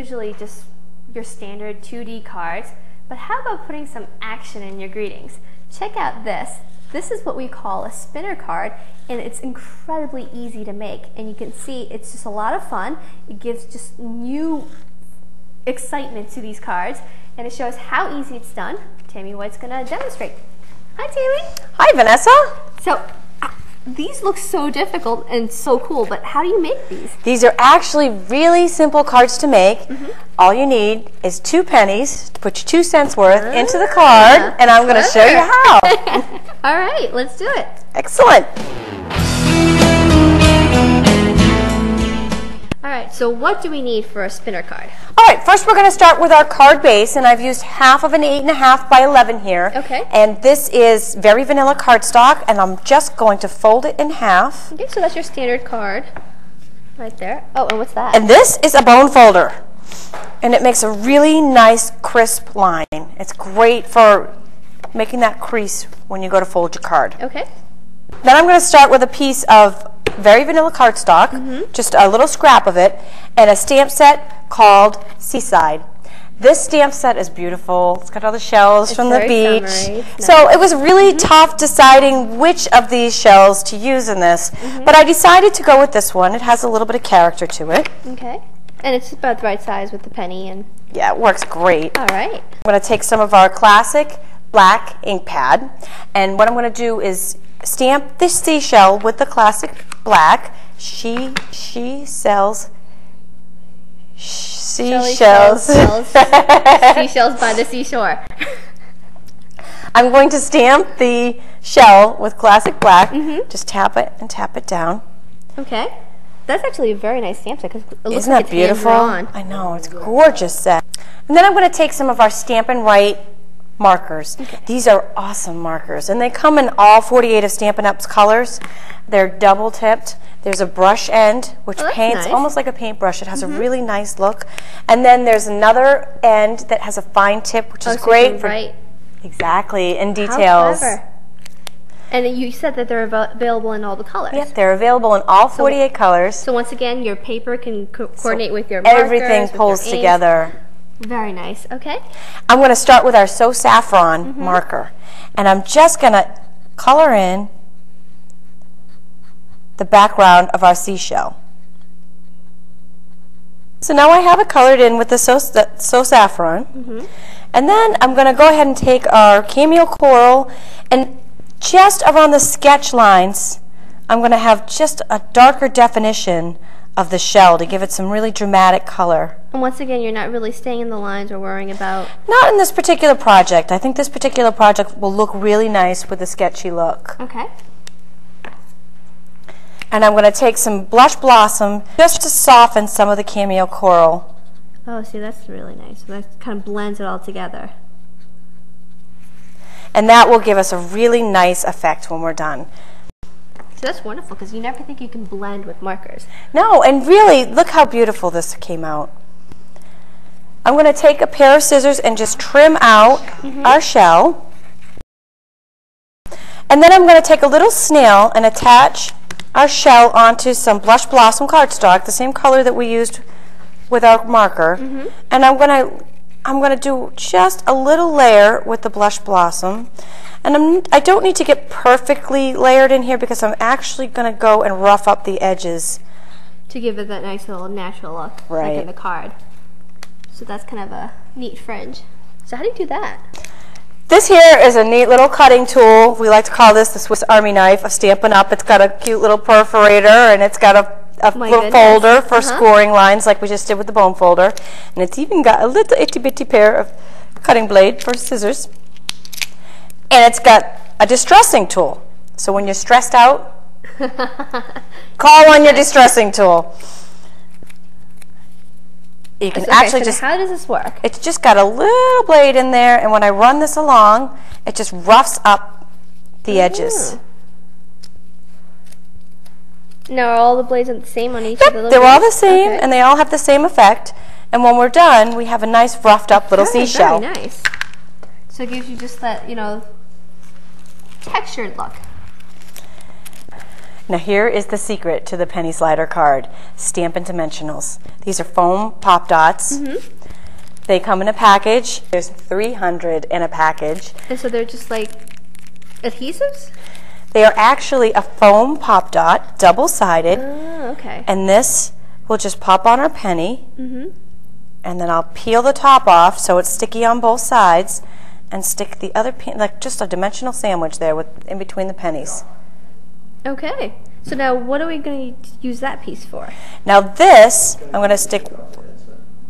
usually just your standard 2D cards, but how about putting some action in your greetings? Check out this. This is what we call a spinner card, and it's incredibly easy to make. And you can see it's just a lot of fun. It gives just new excitement to these cards, and it shows how easy it's done. Tami White's gonna demonstrate. Hi, Tami. Hi, Vanessa. So, these look so difficult and so cool, but how do you make these? These are actually really simple cards to make. All you need is 2 pennies to put your 2 cents worth into the card, and I'm going to show you how. All right, let's do it. Excellent. All right, so what do we need for a spinner card? All right, first we're going to start with our card base, and I've used half of an 8.5 by 11 here. Okay. And this is very vanilla cardstock, and I'm just going to fold it in half. Okay, so that's your standard card right there. Oh, and what's that? And this is a bone folder, and it makes a really nice crisp line. It's great for making that crease when you go to fold your card. Okay. Then I'm going to start with a piece of very vanilla cardstock, just a little scrap of it, and a stamp set called Seaside. This stamp set is beautiful. It's got all the shells from the beach. Nice. So it was really tough deciding which of these shells to use in this, but I decided to go with this one. It has a little bit of character to it. Okay. And it's about the right size with the penny. And Yeah, it works great. all right. I'm going to take some of our classic black ink pad, and what I'm going to do is stamp this seashell with the classic black. She sells seashells. Seashells by the seashore. I'm going to stamp the shell with classic black. Just tap it and tap it down. Okay. That's actually a very nice stamp set because it looks Isn't like that it's beautiful? hand-drawn. I know, it's a gorgeous set. And then I'm going to take some of our Stampin' White markers. These are awesome markers, and they come in all 48 of Stampin' Up's colors. They're double tipped. There's a brush end which paints nice. almost like a paintbrush. It has a really nice look. And then there's another end that has a fine tip, which is great for exactly in details. How clever. And you said that they're available in all the colors. Yep, they're available in all 48 colors. So once again, your paper can coordinate with your markers. Everything pulls together. Very nice. Okay. I'm going to start with our So Saffron marker, and I'm just going to color in the background of our seashell. So now I have it colored in with the So Saffron, and then I'm going to go ahead and take our cameo coral, and just around the sketch lines, I'm going to have just a darker definition of the shell to give it some really dramatic color. And once again, you're not really staying in the lines or worrying about... Not in this particular project. I think this particular project will look really nice with a sketchy look. Okay. And I'm going to take some Blush Blossom just to soften some of the cameo coral. Oh, see, that's really nice. So that kind of blends it all together. And that will give us a really nice effect when we're done. So that's wonderful because you never think you can blend with markers. No, and really, look how beautiful this came out. I'm going to take a pair of scissors and just trim out our shell. And then I'm going to take a little snail and attach our shell onto some Blush Blossom cardstock, the same color that we used with our marker. And I'm going to do just a little layer with the Blush Blossom. And I don't need to get perfectly layered in here because I'm actually going to go and rough up the edges. To give it that nice little natural look, like in the card. So that's kind of a neat fringe. So how do you do that? This here is a neat little cutting tool. We like to call this the Swiss Army knife of Stampin' Up. It's got a cute little perforator, and it's got a little folder for scoring lines like we just did with the bone folder. And it's even got a little itty bitty pair of cutting blade for scissors. And it's got a distressing tool. So when you're stressed out, call on your distressing tool. You can actually just... How does this work? It's just got a little blade in there, and when I run this along, it just roughs up the edges. Now, are all the blades the same on each of the little they're all the blades? same, and they all have the same effect. And when we're done, we have a nice roughed up little seashell. Very nice. So it gives you just that, you know, textured look. Now here is the secret to the penny slider card. Stampin' Dimensionals. These are foam pop dots. They come in a package. There's 300 in a package. And so they're just like adhesives? They are actually a foam pop dot, double-sided. Oh, okay. And this will just pop on our penny. And then I'll peel the top off so it's sticky on both sides and stick the other, like just a dimensional sandwich there with in between the pennies. Okay. So now what are we going to use that piece for? Now this, I'm going to stick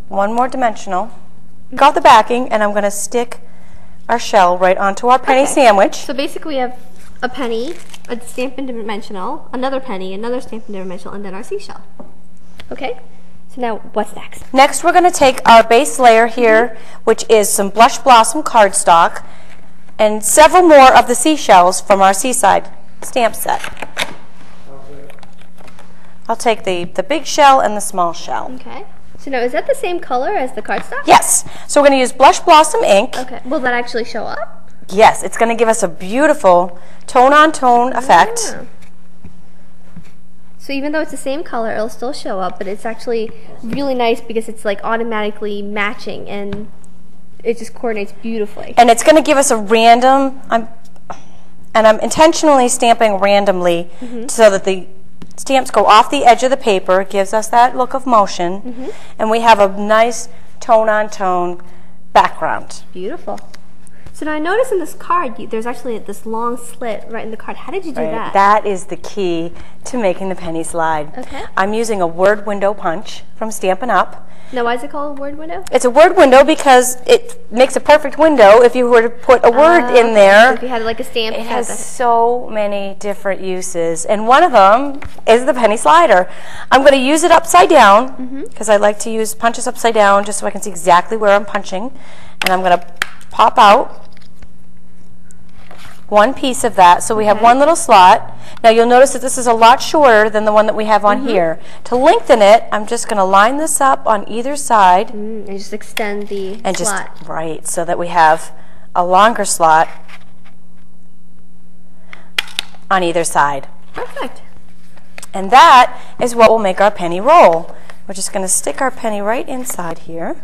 one more dimensional. Got the backing, and I'm going to stick our shell right onto our penny sandwich. So basically we have a penny, a Stampin' Dimensional, another penny, another Stampin' Dimensional, and then our seashell. Okay? So now what's next? Next we're going to take our base layer here, which is some Blush Blossom cardstock, and several more of the seashells from our Seaside stamp set. I'll take the big shell and the small shell. Okay. So now, is that the same color as the cardstock? Yes. So we're going to use Blush Blossom ink. Okay. Will that actually show up? Yes. It's going to give us a beautiful tone-on-tone effect. Yeah. So even though it's the same color, it'll still show up, but it's actually really nice because it's like automatically matching and it just coordinates beautifully. And it's going to give us a random, I'm intentionally stamping randomly so that the stamps go off the edge of the paper. It gives us that look of motion, and we have a nice tone-on-tone background. Beautiful. So now I noticed in this card, there's actually this long slit right in the card. How did you do that? That is the key to making the penny slide. Okay. I'm using a word window punch from Stampin' Up. Now why is it called a word window? It's a word window because it makes a perfect window if you were to put a word in there. So if you had like a stamp. It has so many different uses, and one of them is the penny slider. I'm going to use it upside down because I like to use punches upside down just so I can see exactly where I'm punching. And I'm going to pop out one piece of that, so we have one little slot. Now you'll notice that this is a lot shorter than the one that we have on here. To lengthen it, I'm just going to line this up on either side and just extend the slot. Right, so that we have a longer slot on either side. Perfect. And that is what will make our penny roll. We're just going to stick our penny right inside here.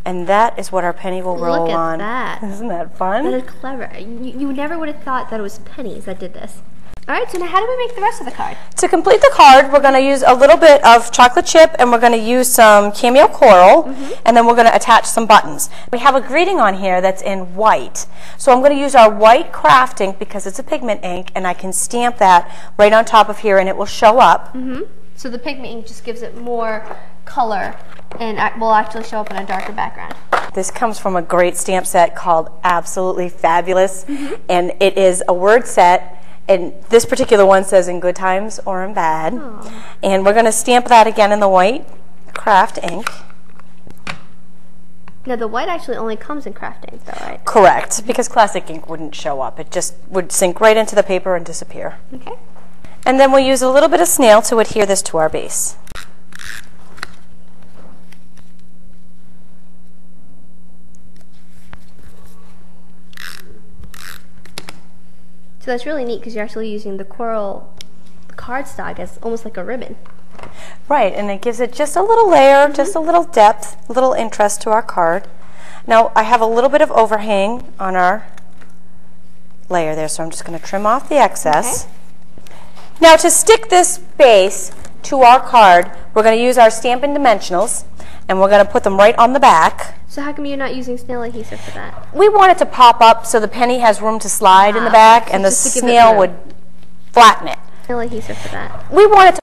And that is what our penny will roll on. Look at that. Isn't that fun? That is clever. You never would have thought that it was pennies that did this. All right, so now how do we make the rest of the card? To complete the card, we're going to use a little bit of chocolate chip, and we're going to use some cameo coral, and then we're going to attach some buttons. We have a greeting on here that's in white. So I'm going to use our white craft ink because it's a pigment ink, and I can stamp that right on top of here, and it will show up. So the pigment ink just gives it more color and will actually show up in a darker background. This comes from a great stamp set called Absolutely Fabulous, and it is a word set, and this particular one says in good times or in bad. And we're going to stamp that again in the white craft ink. Now the white actually only comes in craft ink though, right? Correct, because classic ink wouldn't show up. It just would sink right into the paper and disappear. Okay. And then we'll use a little bit of snail to adhere this to our base. So that's really neat because you're actually using the coral cardstock as almost like a ribbon. Right, and it gives it just a little layer, just a little depth, a little interest to our card. Now I have a little bit of overhang on our layer there, so I'm just going to trim off the excess. Okay. Now to stick this base to our card, we're going to use our Stampin' Dimensionals, and we're going to put them right on the back. So how come you're not using snail adhesive for that? We want it to pop up so the penny has room to slide in the back, so and the just to give it snail room. would flatten it. Snail adhesive for that. We want it